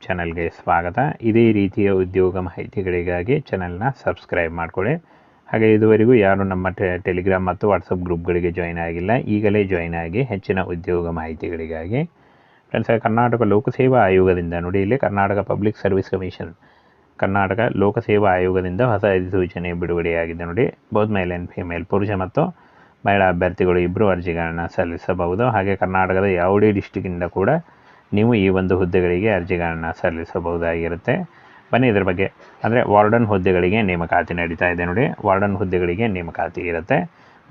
ಚಾನಲ್ಗೆ ಸ್ವಾಗತ. ಇದೇ ರೀತಿಯ ಉದ್ಯೋಗ ಮಾಹಿತಿಗಳಿಗಾಗಿ ಚಾನಲ್ನ ಸಬ್ಸ್ಕ್ರೈಬ್ ಮಾಡಿಕೊಳ್ಳಿ. ಹಾಗೆ ಇದುವರೆಗೂ ಯಾರು ನಮ್ಮ ಟೆಲಿಗ್ರಾಮ್ ಮತ್ತು ವಾಟ್ಸಪ್ ಗ್ರೂಪ್ಗಳಿಗೆ ಜಾಯ್ನ್ ಆಗಿಲ್ಲ, ಈಗಲೇ ಜಾಯ್ನ್ ಆಗಿ ಹೆಚ್ಚಿನ ಉದ್ಯೋಗ ಮಾಹಿತಿಗಳಿಗಾಗಿ. ಫ್ರೆಂಡ್ಸ್, ಕರ್ನಾಟಕ ಲೋಕಸೇವಾ ಆಯೋಗದಿಂದ ನೋಡಿ, ಇಲ್ಲಿ Karnataka public service commission, Karnataka ಲೋಕಸೇವಾ ಆಯೋಗದಿಂದ ಹೊಸ ಅಧಿಸೂಚನೆ ಬಿಡುಗಡೆಯಾಗಿದೆ ನೋಡಿ. ಬೋತ್ ಮೇಲ್ ಆ್ಯಂಡ್ ಫಿಮೇಲ್, ಪುರುಷ ಮತ್ತು ಮಹಿಳಾ ಅಭ್ಯರ್ಥಿಗಳು ಇಬ್ಬರು ಅರ್ಜಿಗಳನ್ನು ಸಲ್ಲಿಸಬಹುದು. ಹಾಗೆ ಕರ್ನಾಟಕದ ಯಾವುದೇ ಡಿಸ್ಟಿಕ್ಕಿಂದ ಕೂಡ ನೀವು ಈ ಒಂದು ಹುದ್ದೆಗಳಿಗೆ ಅರ್ಜಿಗಳನ್ನು ಸಲ್ಲಿಸಬಹುದಾಗಿರುತ್ತೆ. ಬನ್ನಿ ಇದರ ಬಗ್ಗೆ, ಅಂದರೆ ವಾರ್ಡನ್ ಹುದ್ದೆಗಳಿಗೆ ನೇಮಕಾತಿ ನಡೀತಾ ಇದೆ ನೋಡಿ. ವಾರ್ಡನ್ ಹುದ್ದೆಗಳಿಗೆ ನೇಮಕಾತಿ ಇರುತ್ತೆ.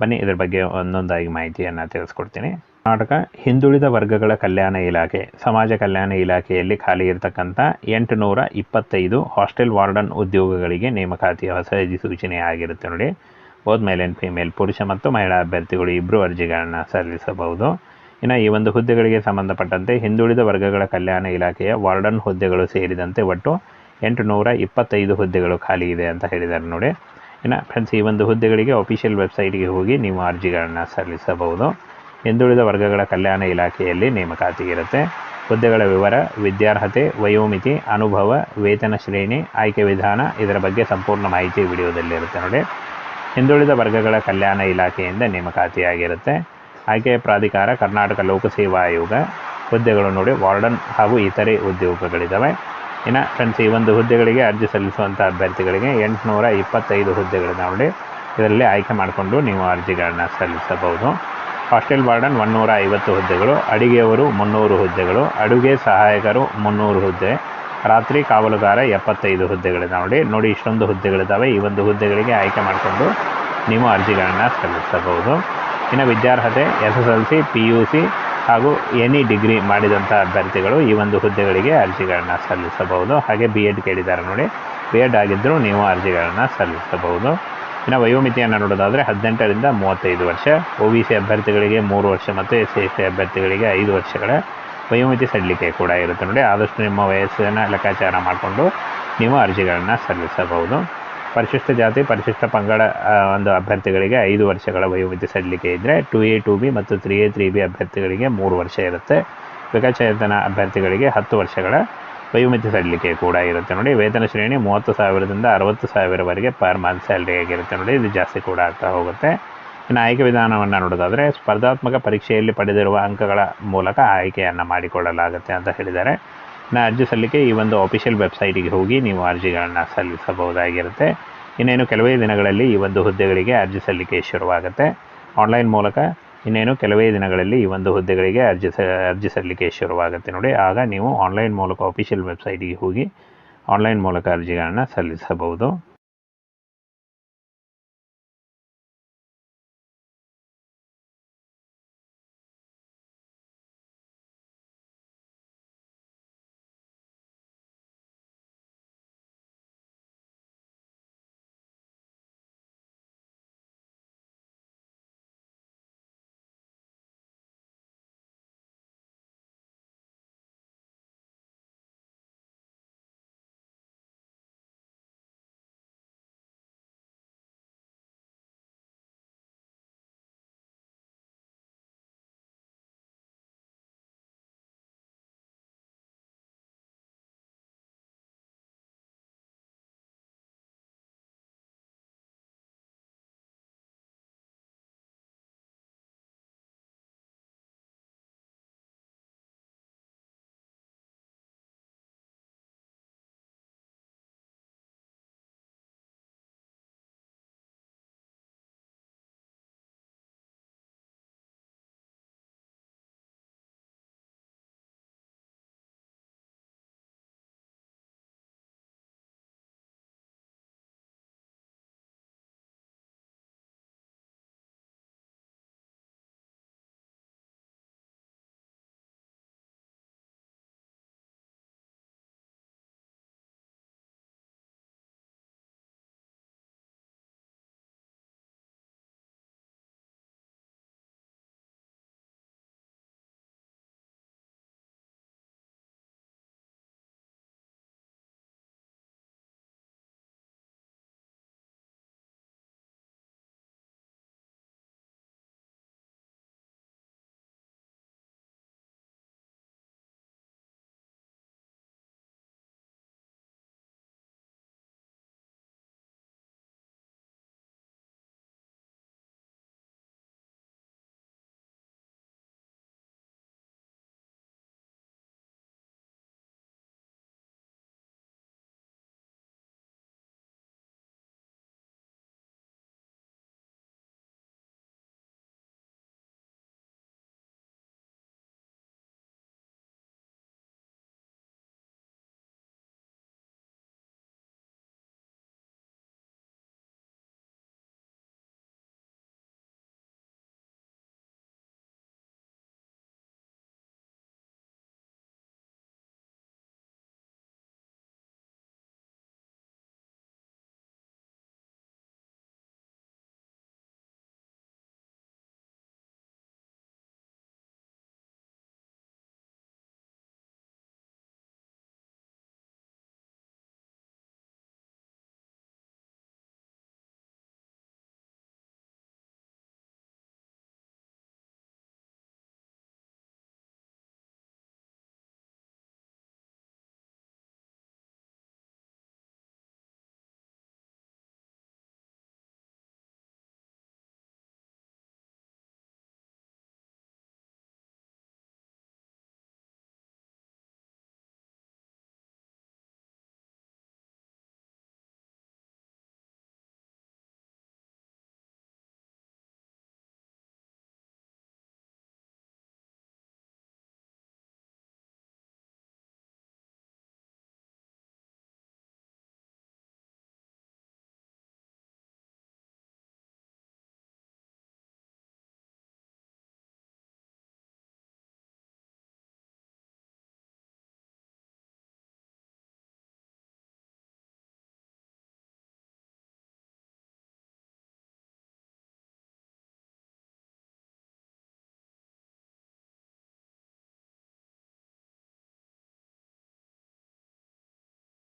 ಬನ್ನಿ ಇದರ ಬಗ್ಗೆ ಒಂದೊಂದಾಗಿ ಮಾಹಿತಿಯನ್ನು ತಿಳಿಸ್ಕೊಡ್ತೀನಿ. ಕರ್ನಾಟಕ ಹಿಂದುಳಿದ ವರ್ಗಗಳ ಕಲ್ಯಾಣ ಇಲಾಖೆ, ಸಮಾಜ ಕಲ್ಯಾಣ ಇಲಾಖೆಯಲ್ಲಿ ಖಾಲಿ ಇರತಕ್ಕಂಥ 825 ಹಾಸ್ಟೆಲ್ ವಾರ್ಡನ್ ಉದ್ಯೋಗಗಳಿಗೆ ನೇಮಕಾತಿಯ ಹೊಸ ಅಧಿಸೂಚನೆ ಆಗಿರುತ್ತೆ ನೋಡಿ. ಬೋತ್ ಮೇಲ್ ಆ್ಯಂಡ್ ಫಿಮೇಲ್, ಪುರುಷ ಮತ್ತು ಮಹಿಳಾ ಅಭ್ಯರ್ಥಿಗಳು ಇಬ್ಬರು ಅರ್ಜಿಗಳನ್ನು ಸಲ್ಲಿಸಬಹುದು. ಇನ್ನು ಈ ಒಂದು ಹುದ್ದೆಗಳಿಗೆ ಸಂಬಂಧಪಟ್ಟಂತೆ ಹಿಂದುಳಿದ ವರ್ಗಗಳ ಕಲ್ಯಾಣ ಇಲಾಖೆಯ ವಾರ್ಡನ್ ಹುದ್ದೆಗಳು ಸೇರಿದಂತೆ ಒಟ್ಟು 825 ಹುದ್ದೆಗಳು ಖಾಲಿ ಇದೆ ಅಂತ ಹೇಳಿದ್ದಾರೆ ನೋಡಿ. ಇನ್ನು ಫ್ರೆಂಡ್ಸ್, ಈ ಒಂದು ಹುದ್ದೆಗಳಿಗೆ ಅಫಿಷಿಯಲ್ ವೆಬ್ಸೈಟ್ಗೆ ಹೋಗಿ ನೀವು ಅರ್ಜಿಗಳನ್ನು ಸಲ್ಲಿಸಬಹುದು. ಹಿಂದುಳಿದ ವರ್ಗಗಳ ಕಲ್ಯಾಣ ಇಲಾಖೆಯಲ್ಲಿ ನೇಮಕಾತಿ ಇರುತ್ತೆ. ಹುದ್ದೆಗಳ ವಿವರ, ವಿದ್ಯಾರ್ಹತೆ, ವಯೋಮಿತಿ, ಅನುಭವ, ವೇತನ ಶ್ರೇಣಿ, ಆಯ್ಕೆ ವಿಧಾನ, ಇದರ ಬಗ್ಗೆ ಸಂಪೂರ್ಣ ಮಾಹಿತಿ ವಿಡಿಯೋದಲ್ಲಿರುತ್ತೆ ನೋಡಿ. ಹಿಂದುಳಿದ ವರ್ಗಗಳ ಕಲ್ಯಾಣ ಇಲಾಖೆಯಿಂದ ನೇಮಕಾತಿಯಾಗಿರುತ್ತೆ. ಆಯ್ಕೆಯ ಪ್ರಾಧಿಕಾರ ಕರ್ನಾಟಕ ಲೋಕಸೇವಾ ಆಯೋಗ. ಹುದ್ದೆಗಳು ನೋಡಿ, ವಾರ್ಡನ್ ಹಾಗೂ ಇತರೆ ಉದ್ಯೋಗಗಳಿದ್ದಾವೆ. ಇನ್ನು ಫ್ರೆಂಡ್ಸ್, ಈ ಒಂದು ಹುದ್ದೆಗಳಿಗೆ ಅರ್ಜಿ ಸಲ್ಲಿಸುವಂಥ ಅಭ್ಯರ್ಥಿಗಳಿಗೆ 825 ಹುದ್ದೆಗಳಿದ್ದಾವೆ ನೋಡಿ. ಇದರಲ್ಲಿ ಆಯ್ಕೆ ಮಾಡಿಕೊಂಡು ನೀವು ಅರ್ಜಿಗಳನ್ನು ಸಲ್ಲಿಸಬಹುದು. ಹಾಸ್ಟೆಲ್ ವಾರ್ಡನ್ 150 ಹುದ್ದೆಗಳು, ಅಡುಗೆಯವರು 300 ಹುದ್ದೆಗಳು, ಅಡುಗೆ ಸಹಾಯಕರು 300 ಹುದ್ದೆ, ರಾತ್ರಿ ಕಾವಲುಗಾರ 75 ಹುದ್ದೆಗಳಿದ್ದಾವೆ ನೋಡಿ. ಇಷ್ಟೊಂದು ಹುದ್ದೆಗಳಿದ್ದಾವೆ. ಈ ಒಂದು ಹುದ್ದೆಗಳಿಗೆ ಆಯ್ಕೆ ಮಾಡಿಕೊಂಡು ನೀವು ಅರ್ಜಿಗಳನ್ನು ಸಲ್ಲಿಸಬಹುದು. ಇನ್ನು ವಿದ್ಯಾರ್ಹತೆ SSLC, PUC ಹಾಗೂ ಎನಿ ಡಿಗ್ರಿ ಮಾಡಿದಂಥ ಅಭ್ಯರ್ಥಿಗಳು ಈ ಒಂದು ಹುದ್ದೆಗಳಿಗೆ ಅರ್ಜಿಗಳನ್ನು ಸಲ್ಲಿಸಬಹುದು. ಹಾಗೆ BEd ಕೇಳಿದ್ದಾರೆ ನೋಡಿ, BEd ಆಗಿದ್ದರೂ ನೀವು ಅರ್ಜಿಗಳನ್ನು ಸಲ್ಲಿಸಬಹುದು. ಇನ್ನು ವಯೋಮಿತಿಯನ್ನು ನೋಡೋದಾದರೆ 18ರಿಂದ 35 ವರ್ಷ, OBC ಅಭ್ಯರ್ಥಿಗಳಿಗೆ 3 ವರ್ಷ ಮತ್ತು SC ಅಭ್ಯರ್ಥಿಗಳಿಗೆ 5 ವರ್ಷಗಳ ವಯೋಮಿತಿ ಸಡಿಲಿಕೆ ಕೂಡ ಇರುತ್ತೆ ನೋಡಿ. ಆದಷ್ಟು ನಿಮ್ಮ ವಯಸ್ಸನ್ನು ಲೆಕ್ಕಾಚಾರ ಮಾಡಿಕೊಂಡು ನೀವು ಅರ್ಜಿಗಳನ್ನು ಸಲ್ಲಿಸಬಹುದು. ಪರಿಶಿಷ್ಟ ಜಾತಿ, ಪರಿಶಿಷ್ಟ ಪಂಗಡ ಒಂದು ಅಭ್ಯರ್ಥಿಗಳಿಗೆ 5 ವರ್ಷಗಳ ವಯೋಮಿತಿ ಸಡಿಲಿಕೆ ಇದ್ದರೆ, 2A 2B ಮತ್ತು 3A 3B ಅಭ್ಯರ್ಥಿಗಳಿಗೆ 3 ವರ್ಷ ಇರುತ್ತೆ. ವಿಕಲಚೇತನ ಅಭ್ಯರ್ಥಿಗಳಿಗೆ 10 ವರ್ಷಗಳ ವಯೋಮಿತಿ ಸಡಿಲಿಕೆ ಕೂಡ ಇರುತ್ತೆ ನೋಡಿ. ವೇತನ ಶ್ರೇಣಿ 30,000ದಿಂದ 60,000ವರೆಗೆ ಪರ್ ಮಂತ್ ಸ್ಯಾಲ್ರಿ ಆಗಿರುತ್ತೆ ನೋಡಿ. ಇದು ಜಾಸ್ತಿ ಕೂಡ ಆಗ್ತಾ ಹೋಗುತ್ತೆ. ಇನ್ನು ಆಯ್ಕೆ ವಿಧಾನವನ್ನು ನೋಡೋದಾದರೆ ಸ್ಪರ್ಧಾತ್ಮಕ ಪರೀಕ್ಷೆಯಲ್ಲಿ ಪಡೆದಿರುವ ಅಂಕಗಳ ಮೂಲಕ ಆಯ್ಕೆಯನ್ನು ಮಾಡಿಕೊಳ್ಳಲಾಗುತ್ತೆ ಅಂತ ಹೇಳಿದ್ದಾರೆ. ಇನ್ನು ಅರ್ಜಿ ಸಲ್ಲಿಕೆ ಈ ಒಂದು ಅಫಿಷಿಯಲ್ ವೆಬ್ಸೈಟಿಗೆ ಹೋಗಿ ನೀವು ಅರ್ಜಿಗಳನ್ನು ಸಲ್ಲಿಸಬಹುದಾಗಿರುತ್ತೆ. ಇನ್ನೇನು ಕೆಲವೇ ದಿನಗಳಲ್ಲಿ ಈ ಒಂದು ಹುದ್ದೆಗಳಿಗೆ ಅರ್ಜಿ ಸಲ್ಲಿಕೆ ಶುರುವಾಗುತ್ತೆ ಆನ್ಲೈನ್ ಮೂಲಕ. ಇನ್ನೇನು ಕೆಲವೇ ದಿನಗಳಲ್ಲಿ ಈ ಒಂದು ಹುದ್ದೆಗಳಿಗೆ ಅರ್ಜಿ ಸಲ್ಲಿಕೆ ಶುರುವಾಗುತ್ತೆ ನೋಡಿ. ಆಗ ನೀವು ಆನ್ಲೈನ್ ಮೂಲಕ ಅಫಿಷಿಯಲ್ ವೆಬ್ಸೈಟಿಗೆ ಹೋಗಿ ಆನ್ಲೈನ್ ಮೂಲಕ ಅರ್ಜಿಗಳನ್ನು ಸಲ್ಲಿಸಬಹುದು.